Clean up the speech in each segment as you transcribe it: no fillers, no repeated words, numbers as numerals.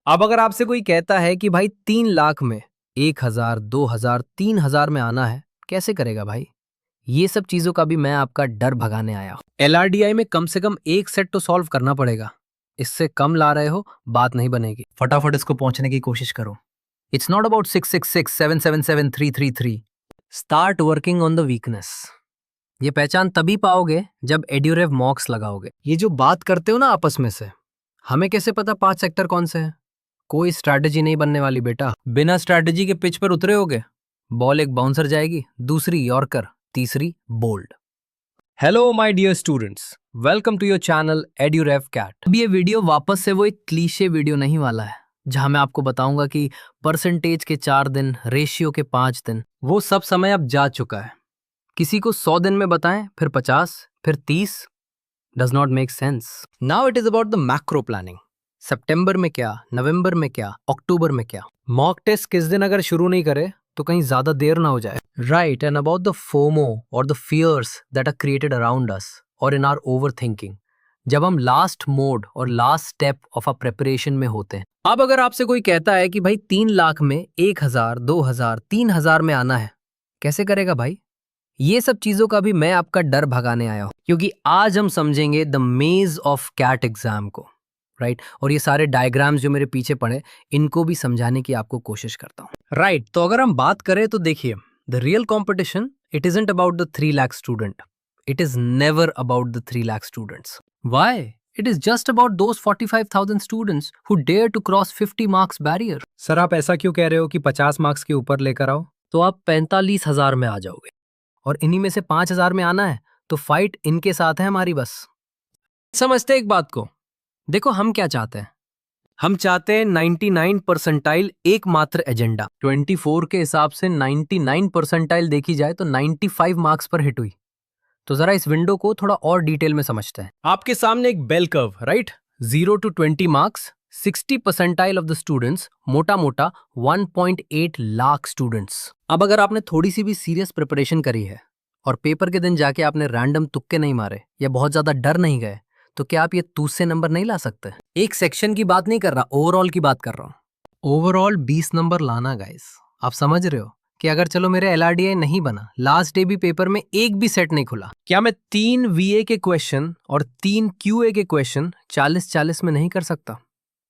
अब अगर आपसे कोई कहता है कि भाई 3 लाख में 1,000, 2,000, 3,000 में आना है, कैसे करेगा भाई? ये सब चीजों का भी मैं आपका डर भगाने आया हूं। LRDI में कम से कम एक सेट तो सॉल्व करना पड़ेगा। इससे कम ला रहे हो, बात नहीं बनेगी। फटाफट इसको पहुंचने की कोशिश करो। It's not about 666, 777, 333। Start working on the weakness. ये पहचान तभी पाओगे जब एड्यूरेव मॉक्स लगाओगे। ये जो बात करते हो ना आपस में से, हमें कैसे पता 5 सेक्टर कौन से हैं? कोई स्ट्रैटेजी नहीं बनने वाली बेटा। बिना स्ट्रैटेजी के पिच पर उतरे होगे, बॉल एक बाउंसर जाएगी, दूसरी यॉर्कर, तीसरी bowled. Hello my dear students, welcome to your channel EduRev CAT. अब ये वीडियो वापस से वो एक क्लीशे वीडियो नहीं वाला है जहां मैं आपको बताऊंगा कि परसेंटेज के 4 दिन, रेशियो के 5 दिन, वो सब समय अब जा चुका है। किसी को 100 दिन में बताएं, फिर 50, फिर 30, does not make sense. Now it is about the macro planning. सितंबर में क्या, नवंबर में क्या, अक्टूबर में क्या। मॉक टेस्ट किस दिन अगर शुरू नहीं करे तो कहीं ज्यादा देर ना हो जाए। Right, and about the FOMO और the fears that are created around us और इन आवर ओवर थिंकिंग, जब हम लास्ट मोड और last step of a preparation में होते हैं। अब अगर आपसे कोई कहता है कि भाई 3 लाख में 1,000, 2,000, 3,000 में आना है, कैसे करेगा भाई? ये सब चीजों का भी मैं आपका डर भगाने आया हूं, क्योंकि आज हम समझेंगे द मेज ऑफ कैट एग्जाम को। राइट, और ये सारे डायग्राम्स जो मेरे पीछे पड़े, इनको भी समझाने की आपको कोशिश करता हूं। राइट, तो अगर हम बात करें तो देखिए, the real competition it isn't about the 3 lakh student, it is never about the 3 lakh students. Why? It is just about those 45,000 students who dare to cross 50 marks barrier. Sir आप ऐसा क्यों कह रहे हो कि 50 मार्क्स के ऊपर लेकर आओ? तो आप 45,000 में आ जाओगे, और इन्हीं में से 5,000 में आना है तो फाइट इनके साथ है हमारी। बस समझते एक बात को। देखो हम क्या चाहते हैं, हम चाहते हैं 99 परसेंटाइल एकमात्र एजेंडा। 24 के हिसाब से 99 परसेंटाइल देखी जाए तो 95 मार्क्स पर हिट हुई। तो जरा इस विंडो को थोड़ा और डिटेल में समझते हैं। आपके सामने एक bell curve, right, 0 to 20 marks, 60 percentile of the students, मोटा मोटा 1.8 लाख स्टूडेंट्स। अब अगर आपने थोड़ी सी भी सीरियस प्रिपरेशन करी है और पेपर के दिन जाके आपने रैंडम तुक्के नहीं मारे या बहुत ज्यादा डर नहीं गए, तो क्या आप ये 30 से नंबर नहीं ला सकते? एक सेक्शन की बात नहीं कर रहा, ओवरऑल की बात कर रहा हूं। ओवरऑल 20 नंबर लाना गाइस। आप समझ रहे हो कि अगर चलो मेरे LRDI नहीं बना, लास्ट डे भी पेपर में एक भी सेट नहीं खुला, क्या मैं 3 VA के क्वेश्चन और 3 QA के क्वेश्चन 40-40 में नहीं कर सकता?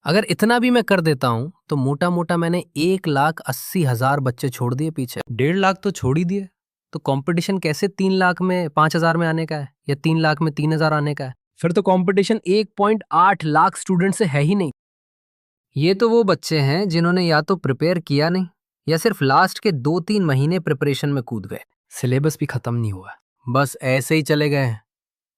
अगर इतना भी मैं कर देता हूं तो मोटा मोटा मैंने 1,80,000 बच्चे छोड़ दिए पीछे। 1.5 लाख तो छोड़ ही दिए। तो कंपटीशन कैसे 3 लाख में 5,000 में आने का है या 3 लाख में 3,000 आने का है? फिर तो कंपटीशन 1.8 लाख स्टूडेंट से है ही नहीं। ये तो वो बच्चे हैं जिन्होंने या तो प्रिपेयर किया नहीं या सिर्फ लास्ट के 2-3 महीने प्रिपरेशन में कूद गए। सिलेबस भी खत्म नहीं हुआ, बस ऐसे ही चले गए हैं,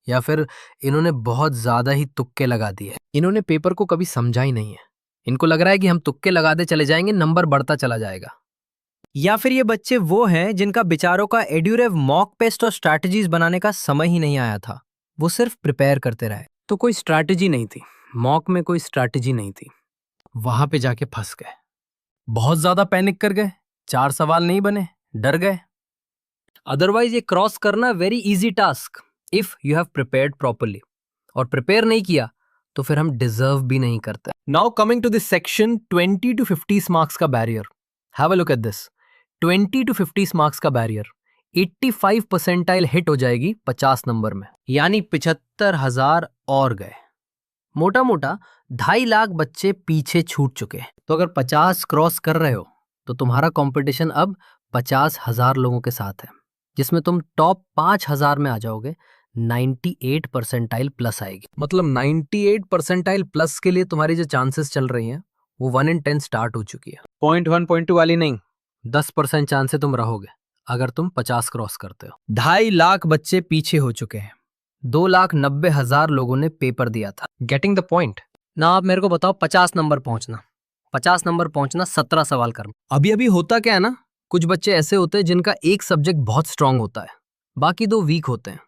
या फिर इन्होंने बहुत ज्यादा ही तुक्के लगा दिए। इन्होंने पेपर को कभी समझा ही नहीं है। इनको लग रहा है कि हम तुक्के लगाते चले जाएंगे, नंबर बढ़ता चला जाएगा। या फिर ये बच्चे वो हैं जिनका बेचारों का एड्यूरेव मॉक टेस्ट और स्ट्रैटेजीज बनाने का समय ही नहीं आया था, वो सिर्फ प्रिपेयर करते रहे। तो कोई स्ट्रैटेजी नहीं थी, मॉक में कोई स्ट्रैटेजी नहीं थी, वहां पे जाके फंस गए। बहुत ज्यादा पैनिक कर गए, 4 सवाल नहीं बने, डर गए। अदरवाइज ये क्रॉस करना very easy task if you have prepared properly, और प्रिपेयर नहीं किया तो फिर हम डिजर्व भी नहीं करते। Now coming to this section, 20 to 50 marks का barrier. Have a look at this, 20 to 50 marks का बैरियर। 85 परसेंटाइल हिट हो जाएगी 50 नंबर में, यानी 75,000 और गए। मोटा मोटा 2.5 लाख बच्चे पीछे छूट चुके हैं। तो अगर 50 क्रॉस कर रहे हो तो तुम्हारा कंपटीशन अब 50,000 लोगों के साथ है, जिसमें तुम टॉप 5,000 में आ जाओगे। 98 परसेंटाइल प्लस आएगी। मतलब 98 परसेंटाइल प्लस के लिए तुम्हारी जो चांसेस चल रही हैं वो 1 in 10 स्टार्ट हो चुकी है। 0.1 0.2 वाली नहीं, 10% चांस से तुम रहोगे अगर तुम 50 क्रॉस करते हो। 2.5 लाख बच्चे पीछे हो चुके हैं। 2,90,000 लोगों ने पेपर दिया था। गेटिंग द पॉइंट ना? आप मेरे को बताओ, 50 नंबर पहुंचना, 50 नंबर पहुंचना, 17 सवाल करना। अभी अभी होता क्या है ना, कुछ बच्चे ऐसे होते हैं जिनका एक सब्जेक्ट बहुत स्ट्रांग होता है, बाकी 2 वीक होते हैं।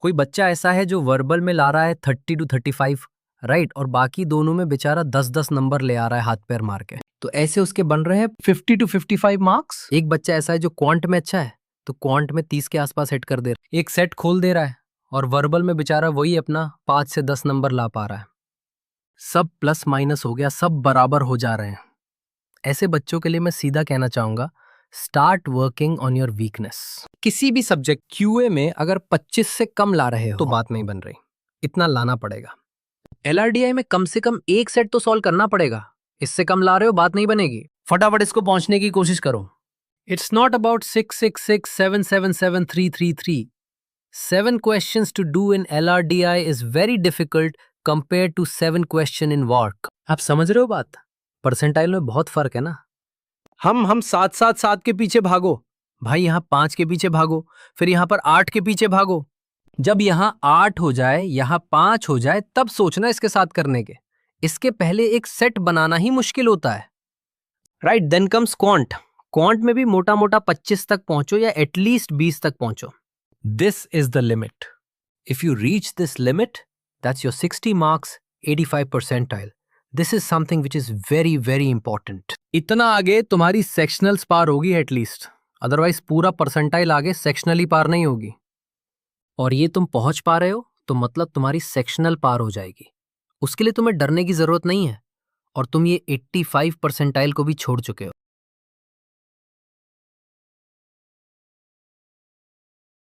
कोई बच्चा ऐसा है जो वर्बल में ला रहा है 30 to 35, राइट, और बाकी दोनों में बेचारा 10-10 नंबर ले आ रहा है हाथ पैर मार के। तो ऐसे उसके बन रहे हैं 50 to 55 मार्क्स। एक बच्चा ऐसा है जो क्वांट में अच्छा है, तो क्वांट में 30 के आसपास हिट कर दे रहा है, एक सेट खोल दे रहा है, और वर्बल में बेचारा वही अपना 5 से 10 नंबर ला पा रहा है। सब प्लस माइनस हो गया, सब बराबर हो जा रहे हैं। ऐसे बच्चों के लिए मैं सीधा कहना चाहूंगा, start working on your weakness. किसी भी सब्जेक्ट क्यूए में अगर 25 से कम ला रहे हो तो बात नहीं बन रही, इतना लाना पड़ेगा। एलआरडीआई में कम से कम एक सेट तो सॉल्व करना पड़ेगा, इससे कम ला रहे हो बात नहीं बनेगी। फटाफट इसको पहुंचने की कोशिश करो। It's not about 666 777 333। 7 questions to do in LRDI is very difficult compared to 7 question in WARC। आप समझ रहे हो बात? परसेंटाइल में बहुत फर्क है ना। हम 7 के पीछे भागो भाई, यहाँ 5 के पीछे भागो, फिर यहाँ पर 8 के पीछे भागो। जब यहाँ 8 हो जाए, यहाँ 5 हो जाए, तब सोचना इसके साथ करने के। इसके पहले एक सेट बनाना ही मुश्किल होता है। Right, then comes quant. Quant में भी मोटा मोटा 25 तक पहुंचो या एटलीस्ट 20 तक पहुंचो। This is the limit. If you reach this limit, that's your 60 marks, 85 percentile. This is something which is very, very important. इतना आगे तुम्हारी sectionals पार होगी एटलीस्ट, अदरवाइज पूरा परसेंटाइल आगे सेक्शनल ही पार नहीं होगी। और ये तुम पहुंच पा रहे हो तो मतलब तुम्हारी सेक्शनल पार हो जाएगी। उसके लिए तुम्हें डरने की जरूरत नहीं है, और तुम ये 85 परसेंटाइल को भी छोड़ चुके हो।